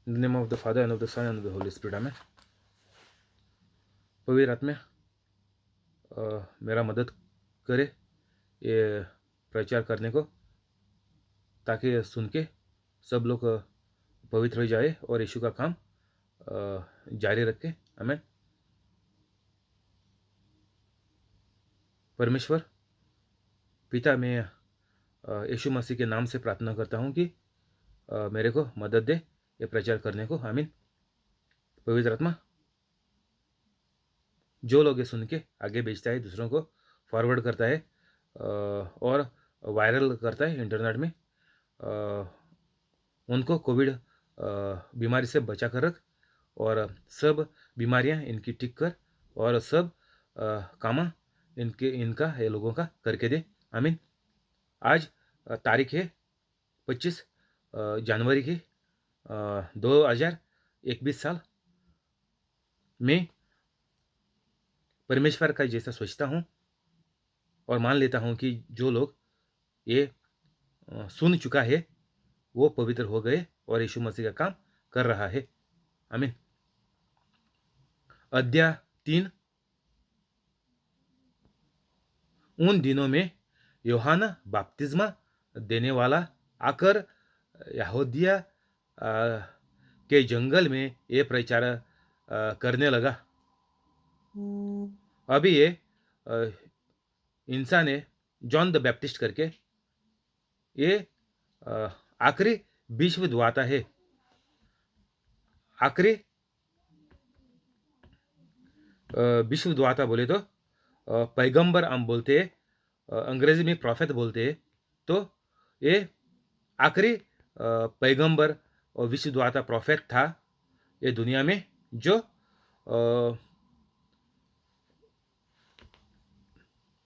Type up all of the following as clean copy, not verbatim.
In the name of the Father and of the Son and of the Holy Spirit, Amen. पवित्र आत्मा मेरा मदद करे ये प्रचार करने को, ताकि सुन के सब लोग पवित्र हो जाए और यीशु का काम जारी रखे। आमेन। परमेश्वर पिता, मैं यीशु मसीह के नाम से प्रार्थना करता हूँ कि मेरे को मदद दे ये प्रचार करने को। आमीन। पवित्र आत्मा, जो लोग ये सुन के आगे भेजता है, दूसरों को फॉरवर्ड करता है और वायरल करता है इंटरनेट में, उनको कोविड बीमारी से बचा कर रख और सब बीमारियां इनकी ठीक कर और सब कामा इनका ये लोगों का करके दे। आमीन। आज तारीख है 25 जनवरी की 2021 साल। मैं परमेश्वर का जैसा सोचता हूँ और मान लेता हूँ कि जो लोग ये सुन चुका है वो पवित्र हो गए और यीशु मसीह का काम कर रहा है। आमीन। अध्याय 3। उन दिनों में यूहन्ना बपतिस्मा देने वाला आकर यहूदिया के जंगल में ये प्रचार करने लगा। अभी ये इंसान है जॉन द बैप्टिस्ट करके, ये आखिरी विश्वद्वाता है। आखिरी विश्वद्वाता बोले तो पैगंबर हम बोलते हैं, अंग्रेजी में प्रॉफेट बोलते हैं। तो ये आखिरी पैगंबर और विश्वद्वाता प्रॉफेट था ये दुनिया में, जो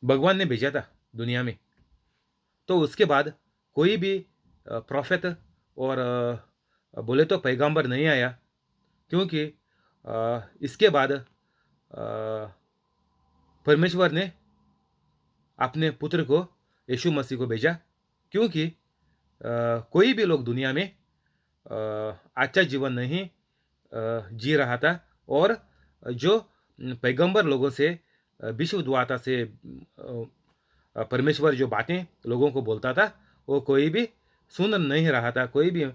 भगवान ने भेजा था दुनिया में। तो उसके बाद कोई भी प्रॉफेट और बोले तो पैगंबर नहीं आया, क्योंकि इसके बाद परमेश्वर ने अपने पुत्र को यीशु मसीह को भेजा, क्योंकि कोई भी लोग दुनिया में अच्छा जीवन नहीं जी रहा था और जो पैगंबर लोगों से विश्वद्वाता से परमेश्वर जो बातें लोगों को बोलता था वो कोई भी सुन नहीं रहा था, कोई भी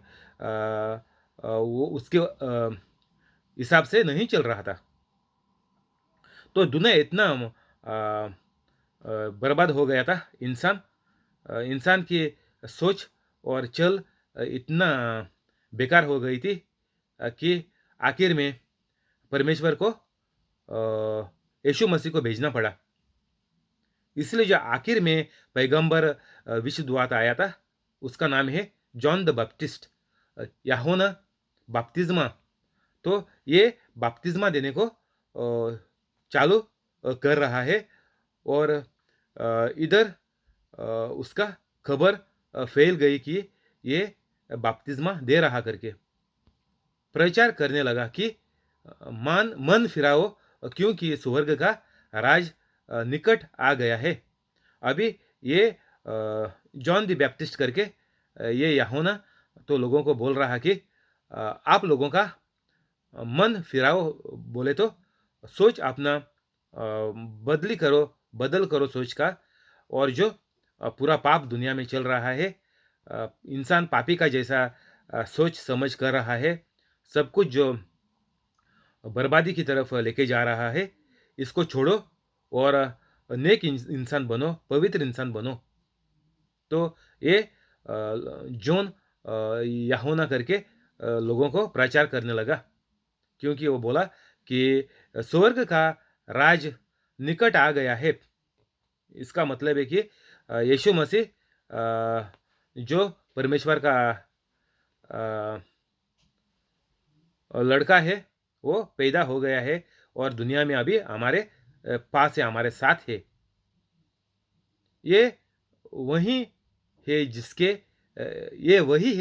वो उसके हिसाब से नहीं चल रहा था। तो दुनिया इतना बर्बाद हो गया था। इंसान की सोच और चल इतना बेकार हो गई थी कि आखिर में परमेश्वर को यीशु मसीह को भेजना पड़ा। इसलिए जो आखिर में पैगंबर विश्वद्वाता आया था उसका नाम है जॉन द बैप्टिस्ट, यूहन्ना बपतिस्मा। तो ये बपतिस्मा देने को चालू कर रहा है और इधर उसका खबर फैल गई कि ये बपतिस्मा दे रहा करके प्रचार करने लगा कि मन फिराओ, क्योंकि स्वर्ग का राज निकट आ गया है। अभी ये जॉन द बैप्टिस्ट करके ये यूहन्ना तो लोगों को बोल रहा कि आप लोगों का मन फिराओ, बोले तो सोच अपना बदल करो सोच का, और जो पूरा पाप दुनिया में चल रहा है, इंसान पापी का जैसा सोच समझ कर रहा है, सब कुछ जो बर्बादी की तरफ लेके जा रहा है, इसको छोड़ो और नेक इंसान बनो, पवित्र इंसान बनो। तो ये जॉन यूहन्ना करके लोगों को प्रचार करने लगा, क्योंकि वो बोला कि स्वर्ग का राज निकट आ गया है। इसका मतलब है कि यीशु मसीह जो परमेश्वर का लड़का है वो पैदा हो गया है और दुनिया में अभी हमारे पास है, हमारे साथ है। ये वही है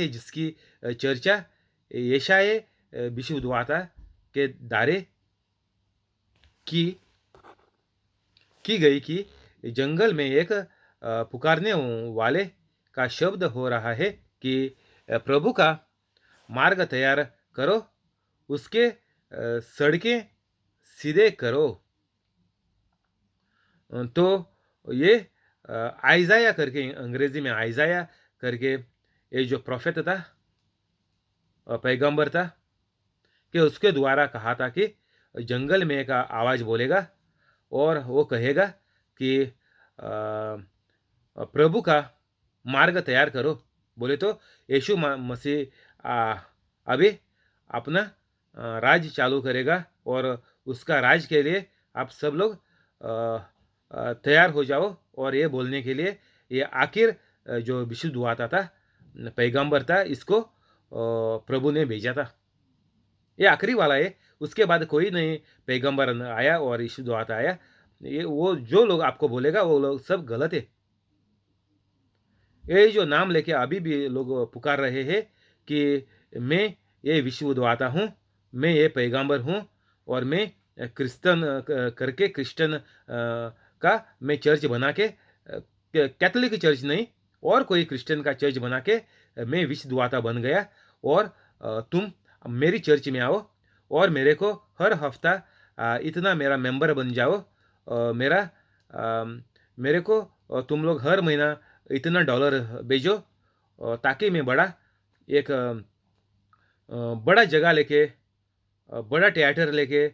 जिसकी चर्चा यशायाह विश्वद्वाता के दारे की गई कि जंगल में एक पुकारने वाले का शब्द हो रहा है कि प्रभु का मार्ग तैयार करो, उसके सड़कें सीधे करो। तो ये आइज़ाया करके, अंग्रेज़ी में आइज़ाया करके, ये जो प्रोफ़ेट था, पैगंबर था, कि उसके द्वारा कहा था कि जंगल में एक आवाज़ बोलेगा और वो कहेगा कि प्रभु का मार्ग तैयार करो। बोले तो यीशु मसीह अभी अपना राज चालू करेगा और उसका राज के लिए आप सब लोग तैयार हो जाओ। और ये बोलने के लिए ये आखिर जो विशुद्ध हुआ था पैगंबर था, इसको प्रभु ने भेजा था। ये आखिरी वाला है, उसके बाद कोई नहीं पैगंबर आया और यीशु दुआत आया। ये वो जो लोग आपको बोलेगा वो लोग सब गलत है। ये जो नाम लेके अभी भी लोग पुकार रहे हैं कि मैं ये विश्व दुआता हूँ, मैं ये पैगंबर हूँ और मैं क्रिश्चन करके क्रिश्चियन का मैं चर्च बना के, कैथोलिक चर्च नहीं और कोई क्रिश्चियन का चर्च बना के मैं विश्व दुआता बन गया। और तुम मेरी चर्च में आओ और मेरे को हर हफ्ता इतना मेरा मेंबर बन जाओ। मेरा मेरे को तुम लोग हर महीना इतना डॉलर भेजो, ताकि मैं बड़ा एक बड़ा जगह लेके, बड़ा थिएटर लेके,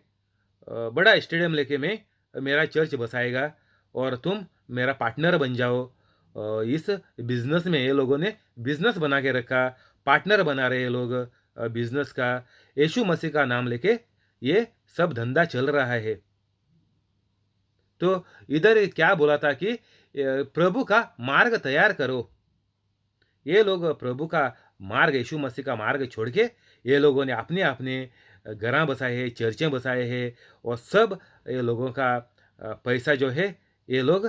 बड़ा स्टेडियम लेके मैं मेरा चर्च बसाएगा और तुम मेरा पार्टनर बन जाओ। इस बिजनेस में ये लोगों ने बिजनेस बना के रखा, पार्टनर बना रहे ये लोग बिजनेस का। यीशु मसीह का नाम लेके ये सब धंधा चल रहा है। तो इधर क्या बोला था कि प्रभु का मार्ग तैयार करो। ये लोग प्रभु का मार्ग, यीशु मसीह का मार्ग छोड़ के ये लोगों ने अपने अपने घर बसाए हैं, चर्चें बसाए हैं और सब ये लोगों का पैसा जो है ये लोग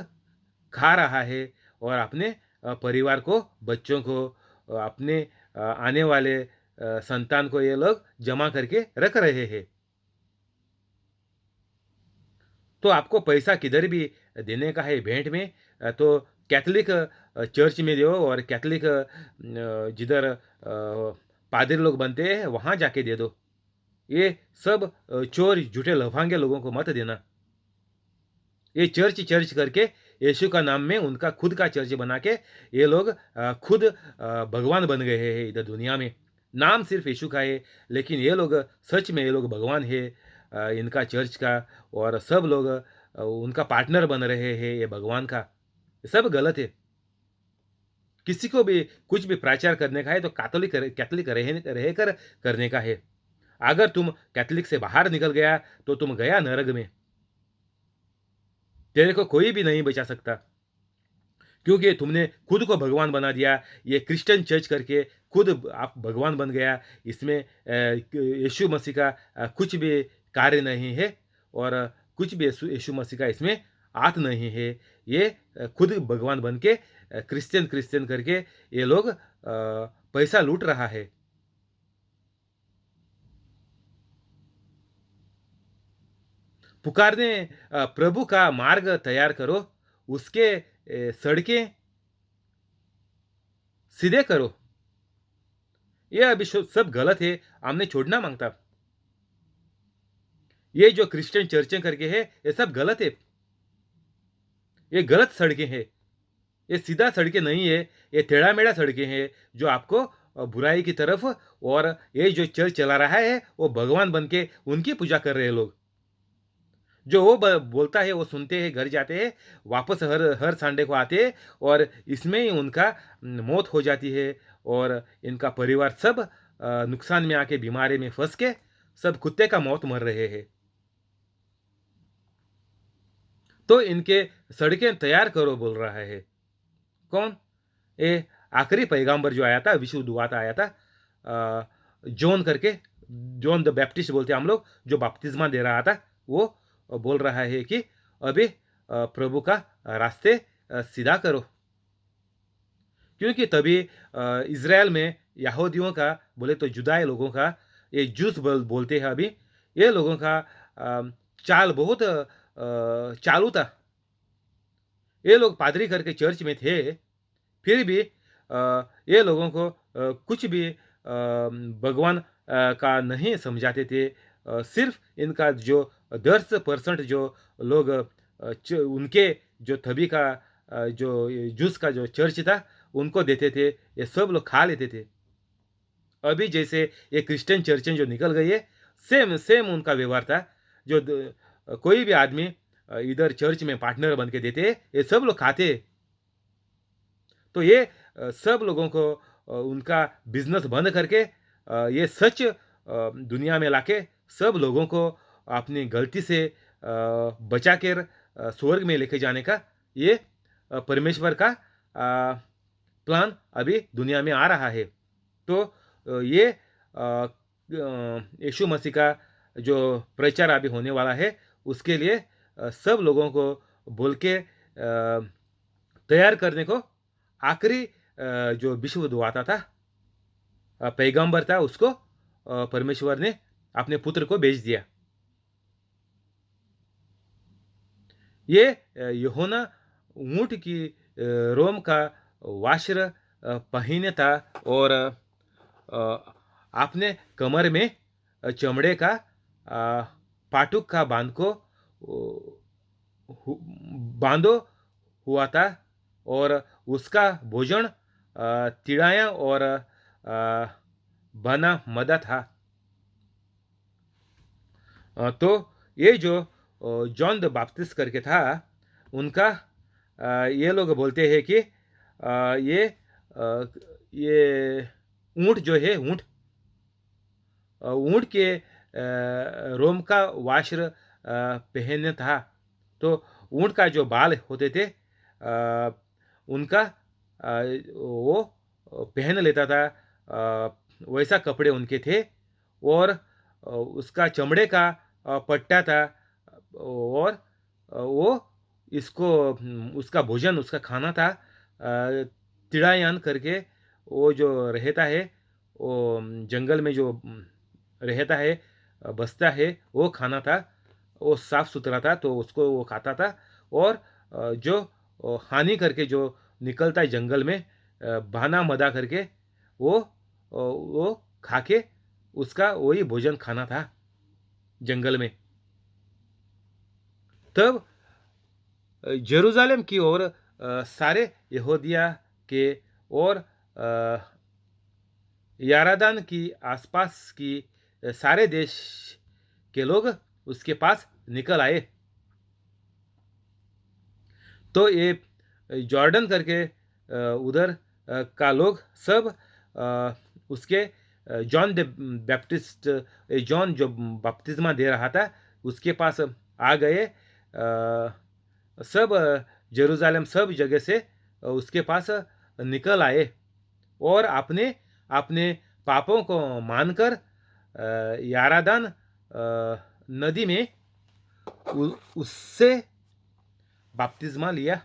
खा रहा है और अपने परिवार को, बच्चों को, अपने आने वाले संतान को ये लोग जमा करके रख रहे हैं। तो आपको पैसा किधर भी देने का है भेंट में, तो कैथोलिक चर्च में दो और कैथोलिक जिधर पादरी लोग बनते हैं वहाँ जाके दे दो। ये सब चोर झूठे लफांगे लोगों को मत देना। ये चर्च चर्च करके यीशु का नाम में उनका खुद का चर्च बना के ये लोग खुद भगवान बन गए हैं इधर दुनिया में। नाम सिर्फ यीशु का है, लेकिन ये लोग सच में ये लोग भगवान है इनका चर्च का। और सब लोग उनका पार्टनर बन रहे हैं ये भगवान का। ये सब गलत है। किसी को भी कुछ भी प्रचार करने का है तो कैथोलिक रह कर करने का है। अगर तुम कैथोलिक से बाहर निकल गया तो तुम गया नरक में, तेरे को कोई भी नहीं बचा सकता, क्योंकि तुमने खुद को भगवान बना दिया। ये क्रिश्चियन चर्च करके खुद आप भगवान बन गया। इसमें यीशु मसीह का कुछ भी कार्य नहीं है और कुछ भी यीशु मसीह का इसमें हाथ नहीं है। ये खुद भगवान बन के क्रिश्चियन क्रिश्चियन करके ये लोग पैसा लूट रहा है। पुकारने प्रभु का मार्ग तैयार करो, उसके सड़कें सीधे करो। ये अभी सब गलत है, हमने छोड़ना मांगता। ये जो क्रिश्चियन चर्चें करके है ये सब गलत है। ये गलत सड़कें हैं, ये सीधा सड़कें नहीं है, ये टेढ़ा मेढ़ा सड़कें हैं जो आपको बुराई की तरफ। और ये जो चर्च चला रहा है वो भगवान बन के उनकी पूजा कर रहे हैं लोग। जो वो बोलता है वो सुनते हैं, घर जाते हैं, वापस हर हर संडे को आते हैं और इसमें ही उनका मौत हो जाती है और इनका परिवार सब नुकसान में आके बीमारी में फंस के सब कुत्ते का मौत मर रहे हैं। तो इनके सड़कें तैयार करो बोल रहा है कौन? ये आखिरी पैगंबर जो आया था, विश्व दुआता आया था, जॉन करके, जॉन द बैप्टिस्ट बोलते हैं हम लोग, जो बपतिस्मा दे रहा था, वो बोल रहा है कि अभी प्रभु का रास्ते सीधा करो। क्योंकि तभी इज़राइल में यहूदियों का, बोले तो जुदाई लोगों का, ये जूस बोलते हैं अभी, ये लोगों का चाल बहुत चालू था। ये लोग पादरी करके चर्च में थे, फिर भी ये लोगों को कुछ भी भगवान का नहीं समझाते थे। सिर्फ इनका जो 10% जो लोग उनके जो थबी का जो जूस का जो चर्च था उनको देते थे, ये सब लोग खा लेते थे। अभी जैसे ये क्रिश्चियन चर्चें जो निकल गई है, सेम सेम उनका व्यवहार था। जो कोई भी आदमी इधर चर्च में पार्टनर बन के देते, ये सब लोग खाते। तो ये सब लोगों को उनका बिजनेस बंद करके ये सच दुनिया में लाके सब लोगों को अपनी गलती से बचा कर स्वर्ग में लेके जाने का ये परमेश्वर का प्लान अभी दुनिया में आ रहा है। तो ये यीशु मसीह का जो प्रचार अभी होने वाला है उसके लिए सब लोगों को बोल के तैयार करने को आखिरी जो विश्वदूत था, पैगंबर था, उसको परमेश्वर ने अपने पुत्र को भेज दिया। ये यूहन्ना ऊंट की रोम का वस्त्र पहने था और अपने कमर में चमड़े का पाटुक का बांधो हुआ था और उसका भोजन तिड़ाया और बना मदा था। तो ये जो जॉन द बैप्टिस्ट करके था उनका ये लोग बोलते हैं कि ये ऊंट जो है, ऊंट के रोम का वस्त्र पहने था। तो ऊंट का जो बाल होते थे उनका वो पहन लेता था, वैसा कपड़े उनके थे। और उसका चमड़े का पट्टा था और वो इसको उसका भोजन, उसका खाना था तिड़ायान करके। वो जो रहता है, वो जंगल में जो रहता है, बसता है, वो खाना था। वो साफ सुथरा था तो उसको वो खाता था। और जो हानि करके जो निकलता है जंगल में बहाना मदा करके वो खा के उसका वही भोजन खाना था जंगल में। तब जेरूशलेम की ओर सारे यहूदिया के और यारादान की आसपास की सारे देश के लोग उसके पास निकल आए। तो ये जॉर्डन करके उधर का लोग सब उसके जॉन द बैप्टिस्ट, जॉन जो बपतिस्मा दे रहा था उसके पास आ गए। सब जेरूशलेम सब जगह से उसके पास निकल आए और अपने अपने पापों को मानकर यारादान नदी में उससे बपतिस्मा लिया।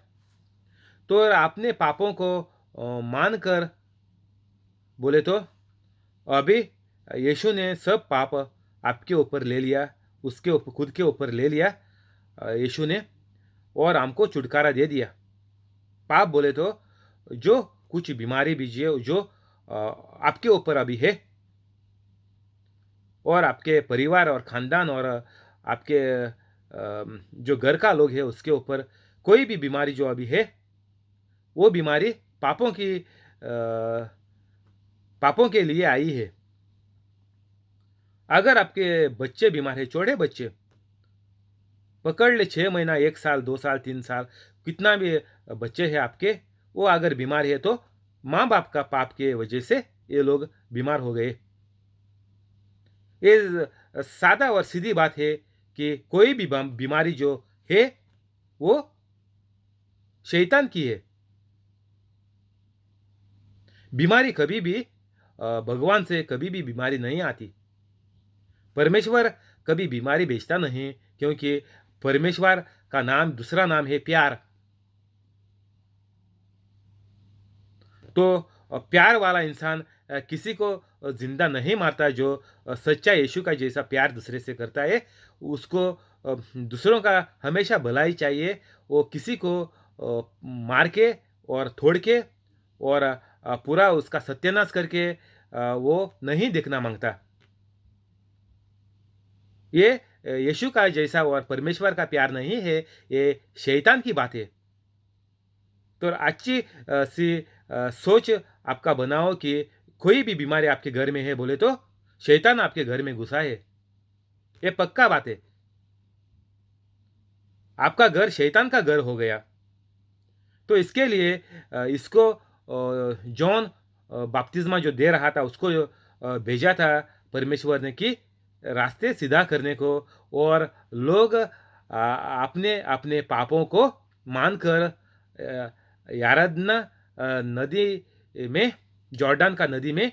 तो अपने पापों को मानकर बोले तो अभी यीशु ने सब पाप आपके ऊपर ले लिया, उसके ऊपर खुद के ऊपर ले लिया यीशु ने, और हमको छुटकारा दे दिया। पाप बोले तो जो कुछ बीमारी बीजिए जो आपके ऊपर अभी है और आपके परिवार और खानदान और आपके जो घर का लोग है उसके ऊपर कोई भी बीमारी जो अभी है, वो बीमारी पापों के लिए आई है। अगर आपके बच्चे बीमार है, छोटे बच्चे पकड़ ले, 6 महीना, 1 साल, 2 साल, 3 साल, कितना भी बच्चे हैं आपके, वो अगर बीमार है तो माँ बाप का पाप के वजह से ये लोग बीमार हो गए। ये सादा और सीधी बात है कि कोई भी बीमारी जो है वो शैतान की है। बीमारी कभी भी भगवान से कभी भी बीमारी नहीं आती। परमेश्वर कभी बीमारी भेजता नहीं, क्योंकि परमेश्वर का नाम, दूसरा नाम है प्यार। तो प्यार वाला इंसान किसी को जिंदा नहीं मारता। जो सच्चा यीशु का जैसा प्यार दूसरे से करता है, उसको दूसरों का हमेशा भलाई चाहिए। वो किसी को मार के और तोड़ के और पूरा उसका सत्यानाश करके वो नहीं देखना मांगता। ये यीशु का जैसा और परमेश्वर का प्यार नहीं है, ये शैतान की बात है। तो अच्छी सी सोच आपका बनाओ कि कोई भी बीमारी आपके घर में है बोले तो शैतान आपके घर में घुसा है, ये पक्का बात है। आपका घर शैतान का घर हो गया। तो इसके लिए इसको जॉन बपतिस्मा जो दे रहा था उसको भेजा था परमेश्वर ने कि रास्ते सीधा करने को, और लोग अपने अपने पापों को मानकर यारदन नदी में, जॉर्डन का नदी में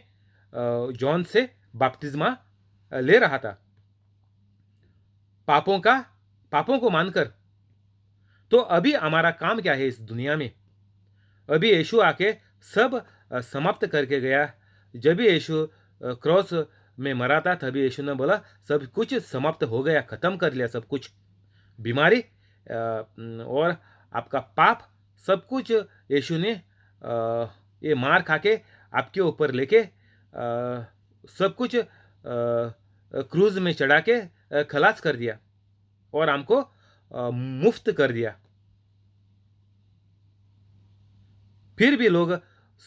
जॉन से बपतिस्मा ले रहा था, पापों का पापों को मानकर। तो अभी हमारा काम क्या है इस दुनिया में? अभी यीशु आके सब समाप्त करके गया। जब भी यीशु क्रॉस में मरा था तभी यीशु ने बोला सब कुछ समाप्त हो गया, खत्म कर लिया सब कुछ। बीमारी और आपका पाप सब कुछ यीशु ने ये मार खा के आपके ऊपर लेके सब कुछ क्रूज में चढ़ा के खलास कर दिया और हमको मुफ्त कर दिया। फिर भी लोग,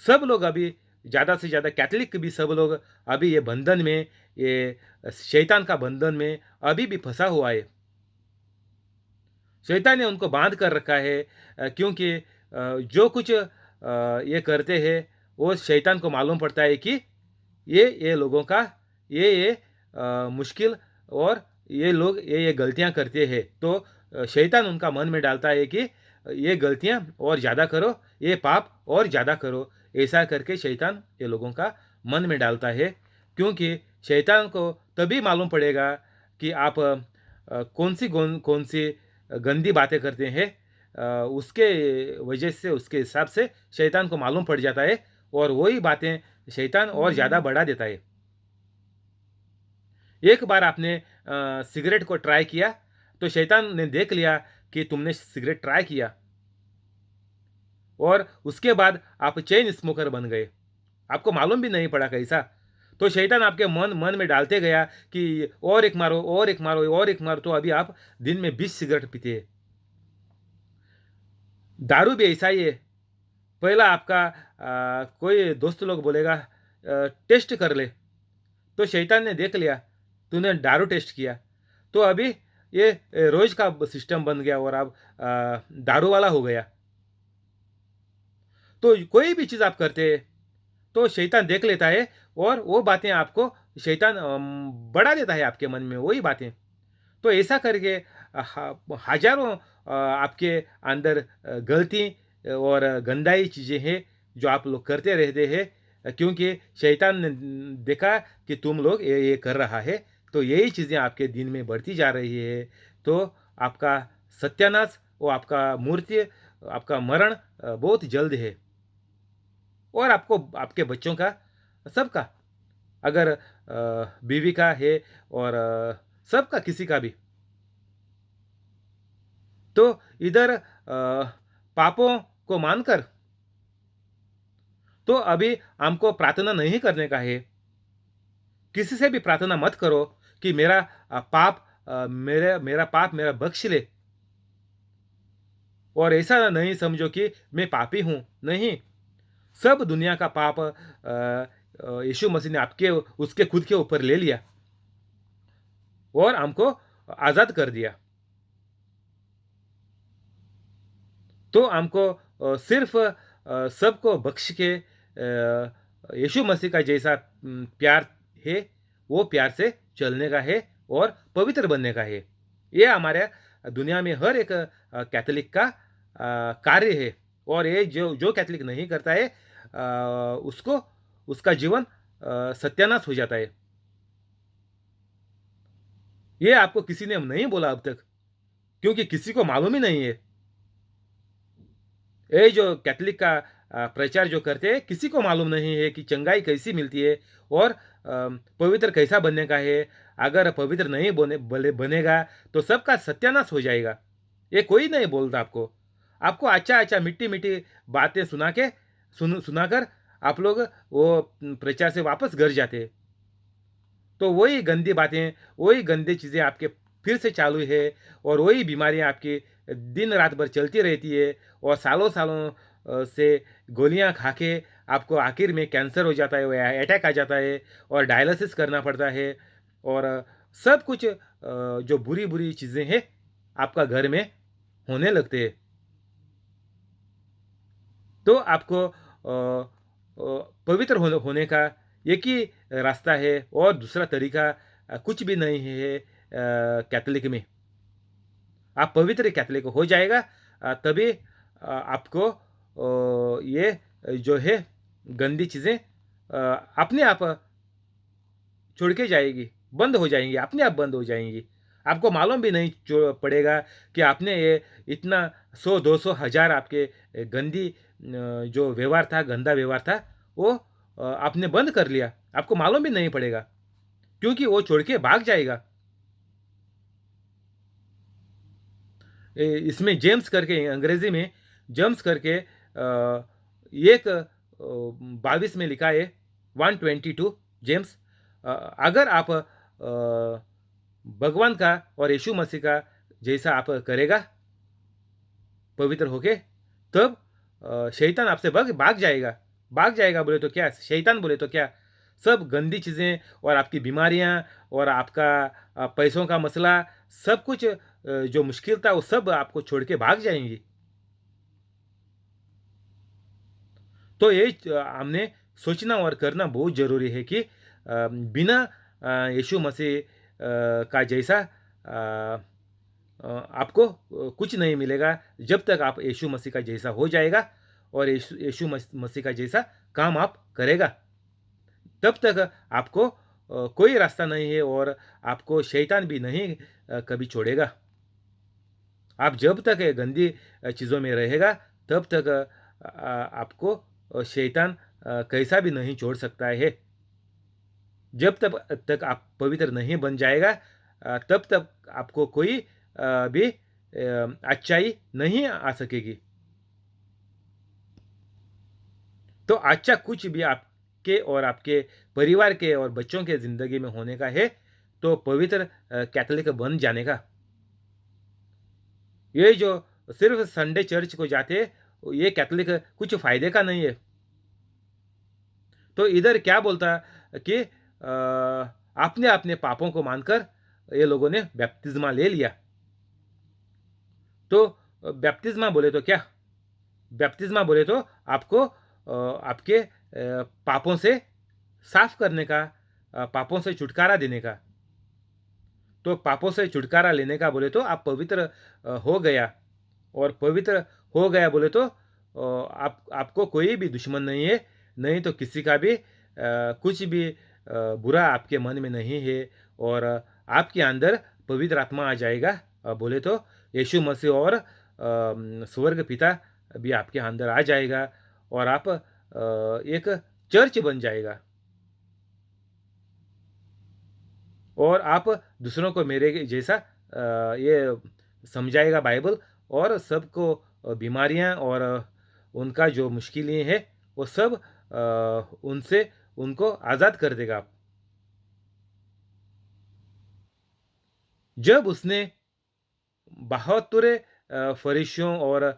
सब लोग अभी ज़्यादा से ज़्यादा कैथोलिक भी सब लोग अभी ये बंधन में, ये शैतान का बंधन में अभी भी फंसा हुआ है। शैतान ने उनको बांध कर रखा है क्योंकि जो कुछ ये करते हैं वो शैतान को मालूम पड़ता है कि ये लोगों का ये मुश्किल, और ये लोग ये गलतियां करते हैं। तो शैतान उनका मन में डालता है कि ये गलतियां और ज़्यादा करो, ये पाप और ज़्यादा करो। ऐसा करके शैतान ये लोगों का मन में डालता है, क्योंकि शैतान को तभी मालूम पड़ेगा कि आप कौन सी गंदी बातें करते हैं। उसके वजह से, उसके हिसाब से शैतान को मालूम पड़ जाता है और वही बातें शैतान और ज़्यादा बढ़ा देता है। एक बार आपने सिगरेट को ट्राई किया तो शैतान ने देख लिया कि तुमने सिगरेट ट्राई किया, और उसके बाद आप चेन स्मोकर बन गए, आपको मालूम भी नहीं पड़ा कैसा। तो शैतान आपके मन मन में डालते गया कि और एक मारो, और एक मारो, और एक मारो। तो अभी आप दिन में 20 सिगरेट पीते हैं। दारू भी ऐसा ही है। पहला आपका कोई दोस्त लोग बोलेगा टेस्ट कर ले, तो शैतान ने देख लिया तूने दारू टेस्ट किया, तो अभी ये रोज का सिस्टम बन गया और अब दारू वाला हो गया। तो कोई भी चीज़ आप करते हैं तो शैतान देख लेता है और वो बातें आपको शैतान बढ़ा देता है आपके मन में वही बातें। तो ऐसा करके हजारों आपके अंदर गलती और गंदाई चीज़ें हैं जो आप लोग करते रहते हैं, क्योंकि शैतान ने देखा कि तुम लोग ये कर रहा है, तो यही चीज़ें आपके दिन में बढ़ती जा रही है। तो आपका सत्यानाश, वो आपका मूर्ति, आपका मरण बहुत जल्द है। और आपको, आपके बच्चों का, सबका, अगर बीवी का है और सबका, किसी का भी। तो इधर पापों को मानकर तो अभी हमको प्रार्थना नहीं करने का है। किसी से भी प्रार्थना मत करो कि मेरा पाप मेरा पाप मेरा बख्श ले, और ऐसा नहीं समझो कि मैं पापी हूं। नहीं, सब दुनिया का पाप यीशु मसीह ने आपके, उसके खुद के ऊपर ले लिया और हमको आज़ाद कर दिया। तो हमको सिर्फ सबको बख्श के यीशु मसीह का जैसा प्यार है वो प्यार से चलने का है और पवित्र बनने का है। ये हमारे दुनिया में हर एक कैथोलिक का कार्य है। और ये जो कैथोलिक नहीं करता है उसको, उसका जीवन सत्यानाश हो जाता है। ये आपको किसी ने नहीं बोला अब तक, क्योंकि किसी को मालूम ही नहीं है। ये जो कैथोलिक का प्रचार जो करते हैं, किसी को मालूम नहीं है कि चंगाई कैसी मिलती है और पवित्र कैसा बनने का है। अगर पवित्र नहीं बनेगा तो सबका सत्यानाश हो जाएगा। ये कोई नहीं बोलता आपको। आपको अच्छा अच्छा मीठी मीठी बातें सुनाकर आप लोग वो प्रचार से वापस घर जाते हैं। तो वही गंदी बातें, वही गंदी चीज़ें आपके फिर से चालू है, और वही बीमारियाँ आपकी दिन रात भर चलती रहती है, और सालों-सालों से गोलियाँ खा के आपको आखिर में कैंसर हो जाता है, या अटैक आ जाता है, और डायलिसिस करना पड़ता है, और सब कुछ जो बुरी-बुरी चीज़ें हैं, आपका घर में होने लगते हैं। तो आपको पवित्र होने का एक ही रास्ता है, और दूसरा तरीका कुछ भी नहीं है कैथोलिक में। आप पवित्र कैथोलिक हो जाएगा, तभी आपको ये जो है गंदी चीज़ें अपने आप छोड़ के जाएगी, बंद हो जाएँगी, अपने आप बंद हो जाएँगी। आपको मालूम भी नहीं पड़ेगा कि आपने ये इतना 100, 200, 1000 आपके गंदी जो व्यवहार था, गंदा व्यवहार था, वो आपने बंद कर लिया। आपको मालूम भी नहीं पड़ेगा, क्योंकि वो छोड़ के भाग जाएगा। इसमें जेम्स करके अंग्रेज़ी में जेम्स करके एक 22 में लिखा है, 122 जेम्स, अगर आप भगवान का और यीशु मसीह का जैसा आप करेगा पवित्र होके, तब शैतान आपसे भाग जाएगा। भाग जाएगा बोले तो क्या, शैतान बोले तो क्या, सब गंदी चीज़ें और आपकी बीमारियाँ और आपका पैसों का मसला, सब कुछ जो मुश्किल था वो सब आपको छोड़ के भाग जाएँगी। तो ये हमने सोचना और करना बहुत ज़रूरी है कि बिना यीशु मसीह का जैसा आपको कुछ नहीं मिलेगा, जब तक आप यीशु मसीह का जैसा हो जाएगा, और यीशु यीशु मसीह का जैसा काम आप करेगा। तब तक आपको कोई रास्ता नहीं है, और आपको शैतान भी नहीं कभी छोड़ेगा। आप जब तक ये गंदी चीज़ों में रहेगा, तब तक आपको शैतान कैसा भी नहीं छोड़ सकता है। जब तक आप पवित्र नहीं बन जाएगा, तब तक आपको कोई भी अच्छाई नहीं आ सकेगी। तो अच्छा कुछ भी आपके और आपके परिवार के और बच्चों के ज़िंदगी में होने का है, तो पवित्र कैथोलिक बन जाने का। ये जो सिर्फ़ संडे चर्च को जाते, ये कैथोलिक कुछ फ़ायदे का नहीं है। तो इधर क्या बोलता कि आपने अपने पापों को मानकर ये लोगों ने बपतिस्मा ले लिया। तो बपतिस्मा बोले तो क्या? बपतिस्मा बोले तो आपको आपके पापों से साफ करने का, पापों से छुटकारा देने का। तो पापों से छुटकारा लेने का बोले तो आप पवित्र हो गया, और पवित्र हो गया बोले तो आप आपको कोई भी दुश्मन नहीं है, नहीं तो किसी का भी कुछ भी बुरा आपके मन में नहीं है, और आपके अंदर पवित्र आत्मा आ जाएगा, बोले तो यीशु मसीह और स्वर्ग पिता भी आपके अंदर आ जाएगा, और आप एक चर्च बन जाएगा, और आप दूसरों को मेरे जैसा ये समझाएगा बाइबल, और सबको बीमारियां और उनका जो मुश्किलें हैं वो सब उनसे उनको आज़ाद कर देगा आप। जब उसने 72 फरीसियों और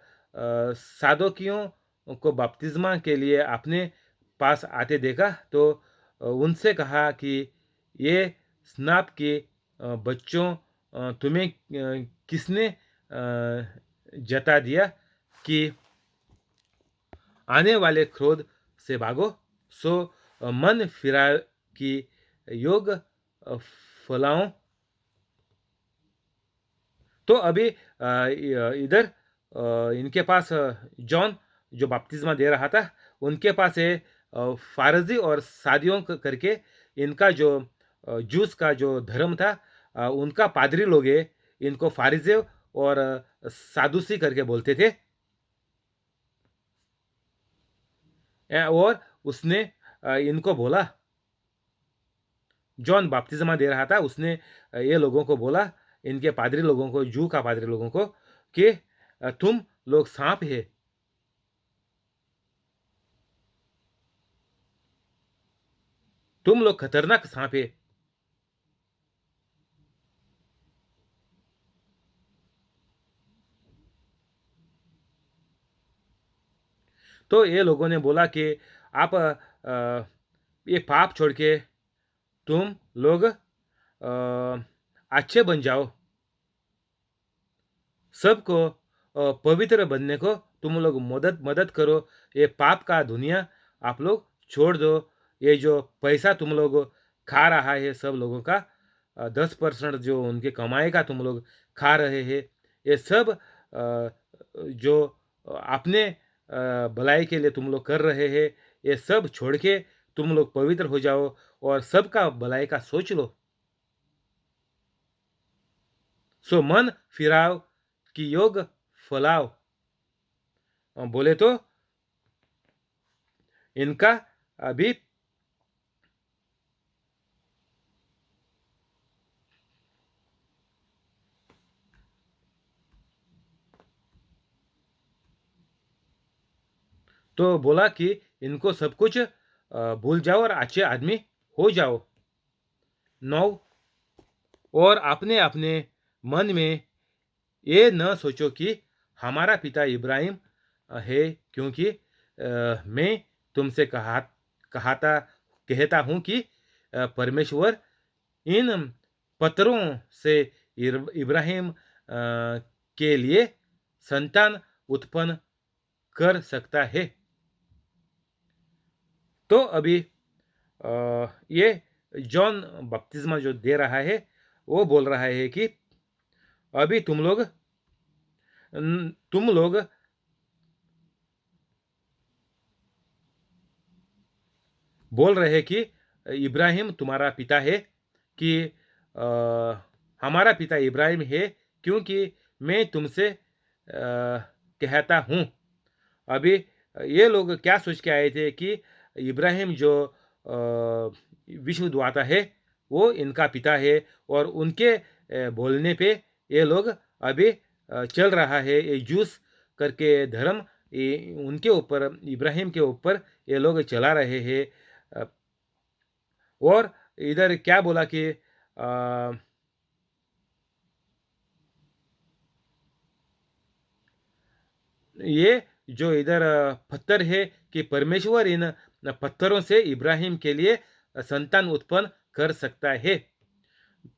सादोकियों को बपतिस्मा के लिए अपने पास आते देखा, तो उनसे कहा कि ये स्नाप के बच्चों, तुम्हें किसने जता दिया कि आने वाले क्रोध से भागो, सो मन फिरा कि योग फलाओ। तो अभी इधर इनके पास जॉन जो बपतिस्मा दे रहा था, उनके पास है फारजी और सादियों करके इनका जो जूस का जो धर्म था, उनका पादरी लोग है, इनको फारिजे और सादुसी करके बोलते थे। और उसने इनको बोला, जॉन बपतिस्मा दे रहा था, उसने ये लोगों को बोला, इनके पादरी लोगों को, जू का पादरी लोगों को, कि तुम लोग सांप है, तुम लोग खतरनाक सांप है, तो ये लोगों ने बोला कि आप ये पाप छोड़ के तुम लोग अच्छे बन जाओ, सबको पवित्र बनने को तुम लोग मदद मदद करो, ये पाप का दुनिया आप लोग छोड़ दो, ये जो पैसा तुम लोग खा रहा है सब लोगों का 10% जो उनके कमाई का तुम लोग खा रहे हैं, ये सब जो अपने भलाई के लिए तुम लोग कर रहे हैं, ये सब छोड़ के तुम लोग पवित्र हो जाओ और सबका भलाई का सोच लो। सो मन फिराव कि योग फलाव। बोले तो इनका अभी तो बोला कि इनको सब कुछ भूल जाओ और अच्छे आदमी हो जाओ। 9 और अपने अपने मन में ये न सोचो कि हमारा पिता इब्राहिम है, क्योंकि मैं तुमसे कहता कहता हूँ कि परमेश्वर इन पत्थरों से इब्राहिम के लिए संतान उत्पन्न कर सकता है। तो अभी ये जॉन बपतिस्मा जो दे रहा है वो बोल रहा है कि अभी तुम लोग बोल रहे हैं कि इब्राहिम तुम्हारा पिता है, कि हमारा पिता इब्राहिम है, क्योंकि मैं तुमसे कहता हूँ। अभी ये लोग क्या सोच के आए थे कि इब्राहिम जो विश्वद्वाता है वो इनका पिता है, और उनके बोलने पे ये लोग अभी चल रहा है ये जूस करके धर्म, उनके ऊपर इब्राहिम के ऊपर ये लोग चला रहे हैं। और इधर क्या बोला कि ये जो इधर पत्थर है कि परमेश्वर इन पत्थरों से इब्राहिम के लिए संतान उत्पन्न कर सकता है।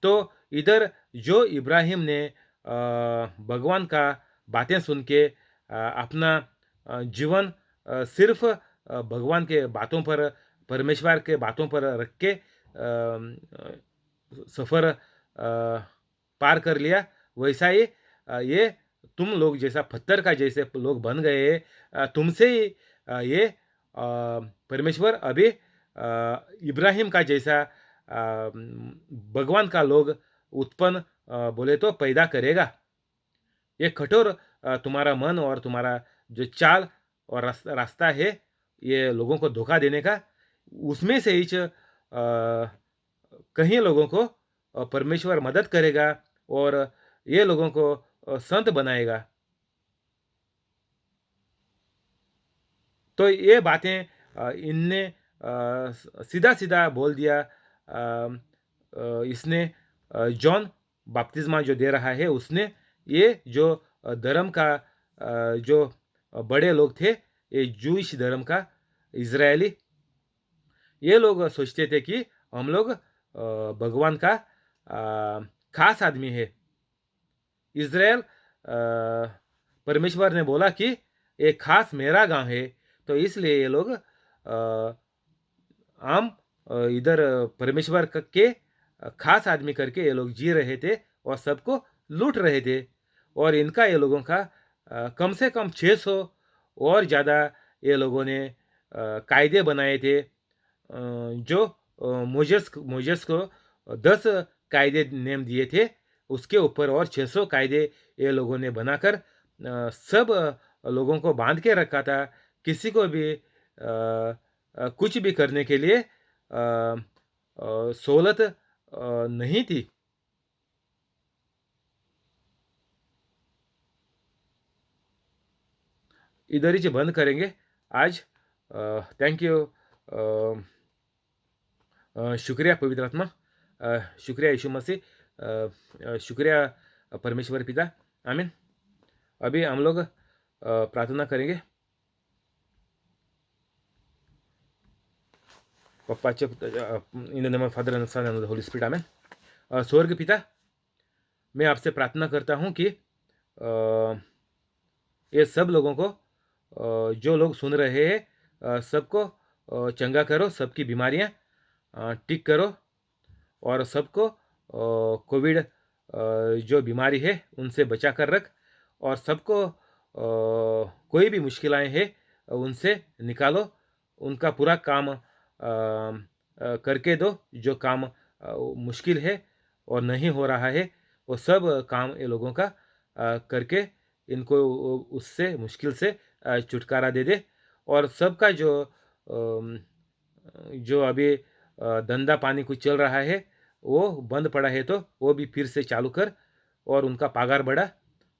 तो इधर जो इब्राहिम ने भगवान का बातें सुन के अपना जीवन सिर्फ भगवान के बातों पर, परमेश्वर के बातों पर रख के सफ़र पार कर लिया, वैसा ही ये तुम लोग जैसा पत्थर का जैसे लोग बन गए, तुमसे ही ये परमेश्वर अभी इब्राहिम का जैसा भगवान का लोग उत्पन्न बोले तो पैदा करेगा। ये कठोर तुम्हारा मन और तुम्हारा जो चाल और रास्ता है ये लोगों को धोखा देने का, उसमें से ही कहीं लोगों को परमेश्वर मदद करेगा और ये लोगों को संत बनाएगा। तो ये बातें इनने सीधा सीधा बोल दिया। इसने जॉन बपतिस्मा जो दे रहा है उसने, ये जो धर्म का जो बड़े लोग थे, ये जूइश धर्म का इजरायली, ये लोग सोचते थे कि हम लोग भगवान का खास आदमी है। इज़राइल परमेश्वर ने बोला कि एक खास मेरा गांव है, तो इसलिए ये लोग आम इधर परमेश्वर के खास आदमी करके ये लोग जी रहे थे और सबको लूट रहे थे। और इनका ये लोगों का कम से कम 600 और ज़्यादा ये लोगों ने कायदे बनाए थे, जो मोजेस को 10 कायदे नेम दिए थे, उसके ऊपर और 600 कायदे ये लोगों ने बनाकर सब लोगों को बांध के रखा था। किसी को भी कुछ भी करने के लिए सहूलत नहीं थी। इधर ही बंद करेंगे आज। Thank you. शुक्रिया पवित्र आत्मा, शुक्रिया यीशु मसीह, शुक्रिया परमेश्वर पिता। आमीन। अभी हम लोग प्रार्थना करेंगे। पप्पाचे in the name of Father and Son and the Holy Spirit, amen. स्वर्ग पिता, मैं आपसे प्रार्थना करता हूँ कि ये सब लोगों को, जो लोग सुन रहे हैं, सबको चंगा करो, सबकी बीमारियां ठीक करो, और सबको कोविड जो बीमारी है उनसे बचा कर रख, और सबको कोई भी मुश्किलें हैं उनसे निकालो, उनका पूरा काम करके दो, जो काम मुश्किल है और नहीं हो रहा है वो सब काम ये लोगों का करके इनको उससे मुश्किल से छुटकारा दे दे, और सबका जो अभी धंधा पानी कुछ चल रहा है वो बंद पड़ा है तो वो भी फिर से चालू कर, और उनका पगार बढ़ा,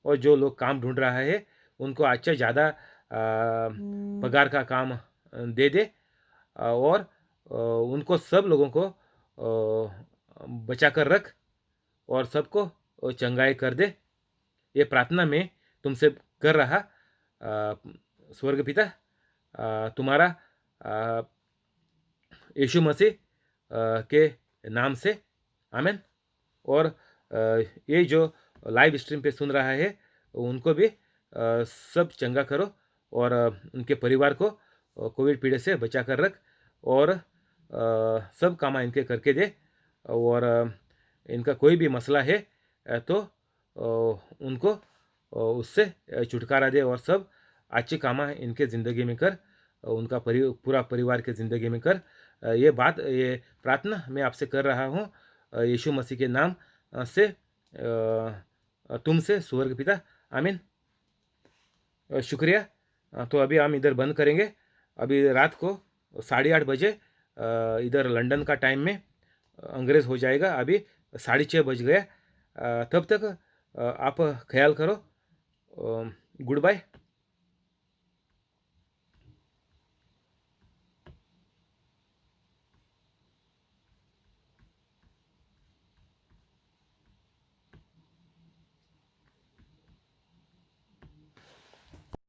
और जो लोग काम ढूंढ रहा है उनको अच्छा ज़्यादा पगार का काम दे दे, और उनको सब लोगों को बचा कर रख, और सबको चंगाई कर दे। ये प्रार्थना मैं तुमसे कर रहा, स्वर्ग पिता, तुम्हारा यीशु मसीह के नाम से, आमेन। और ये जो लाइव स्ट्रीम पे सुन रहा है उनको भी सब चंगा करो, और उनके परिवार को कोविड पीड़े से बचा कर रख, और सब काम इनके करके दे, और इनका कोई भी मसला है तो उनको उससे छुटकारा दे, और सब अच्छे काम इनके ज़िंदगी में कर, उनका पूरा परिवार के ज़िंदगी में कर। ये प्रार्थना मैं आपसे कर रहा हूँ यीशु मसीह के नाम से, तुमसे स्वर्ग पिता, आमीन। शुक्रिया। तो अभी हम इधर बंद करेंगे। अभी रात को 8:30 बजे इधर लंदन का टाइम में अंग्रेज़ हो जाएगा। अभी 6:30 बज गया। तब तक आप ख्याल करो। Good bye.